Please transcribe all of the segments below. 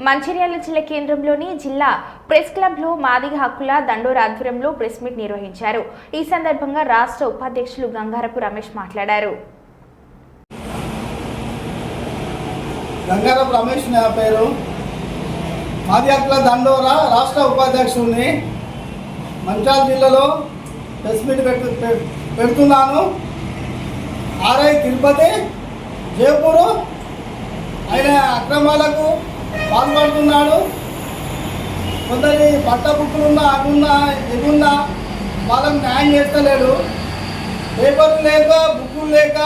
మంచిర్యాల జిల్లా కేంద్రంలోని జిల్లా ప్రెస్ క్లబ్లో మాదిగ హక్కుల దండోరా ఆధ్వర్యంలో ప్రెస్ మీట్ నిర్వహించారు. ఈ సందర్భంగా రాష్ట్ర ఉపాధ్యక్షులు గంగారపు రమేష్ మాట్లాడారు. గంగారపు రమేష్ నా పేరు. మాదిగ హక్కుల దండోరా రాష్ట్ర ఉపాధ్యక్షుడిని. మంచిర్యాల జిల్లాలో ప్రెస్ మీట్ పెడుతున్నాను. ఆర్ఐ తిరుపతి జయపూరు ఆయన అక్రమాలకు పాల్పడుతున్నాడు. కొందరి పట్ట బుక్కులున్నా అగున్నా ఎగున్నా వాళ్ళకు న్యాయం చేస్తలేడు. పేపర్లు లేక బుక్కులు లేక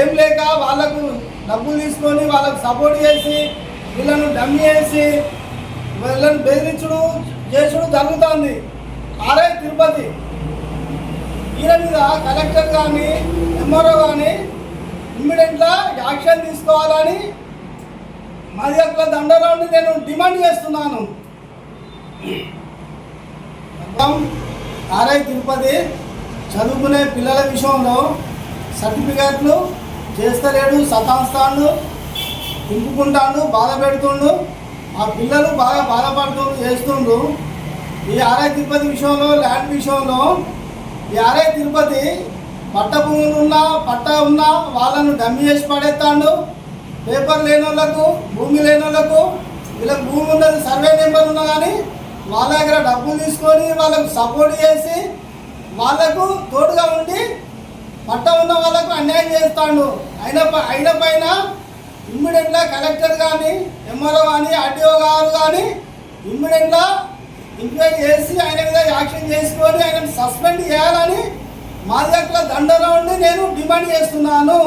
ఏం లేక వాళ్ళకు డబ్బులు తీసుకొని వాళ్ళకు సపోర్ట్ చేసి వీళ్ళను డమ్మి చేసి వీళ్ళని బెదిరించుడు చేసుడు జరుగుతుంది. ఆర్ఐ తిరుపతి ఈయన మీద కలెక్టర్ కానీ ఎంఆర్ఓ కానీ ఇమ్మీడియట్గా యాక్షన్ తీసుకోవాలని మాదిగ హక్కుల దండోరా నుండి నేను డిమాండ్ చేస్తున్నాను. ఆర్ఐ తిరుపతి చదువుకునే పిల్లల విషయంలో సర్టిఫికేట్లు చేస్తలేడు, సతాస్తాడు, తింపుకుంటాడు, బాధ పెడుతుండు. ఆ పిల్లలు బాగా బాధపడుతుండు చేస్తుండు. ఈ ఆర్ఐ తిరుపతి విషయంలో ల్యాండ్ విషయంలో ఈ ఆర్ఐ తిరుపతి పట్ట భూములు ఉన్నా పట్ట ఉన్నా వాళ్ళను డమ్మి చేసి పడేస్తాడు. పేపర్ లేని వాళ్ళకు భూమి లేని వాళ్ళకు వీళ్ళకి భూమి ఉన్నది సర్వే నెంబర్ ఉన్నా కానీ వాళ్ళ దగ్గర డబ్బులు తీసుకొని వాళ్ళకు సపోర్ట్ చేసి వాళ్ళకు తోడుగా ఉండి పట్ట ఉన్న వాళ్ళకు అన్యాయం చేస్తాడు. అయిన పైన ఇమ్మీడియట్గా కలెక్టర్ కానీ ఎంఆర్ఓ కానీ ఆర్టీఓ గారు కానీ ఇమ్మీడియట్గా ఎంక్వైరీ చేసి ఆయన మీద యాక్షన్ చేసుకొని ఆయన సస్పెండ్ చేయాలని మాదిగ హక్కుల దండోరా నుండి నేను డిమాండ్ చేస్తున్నాను.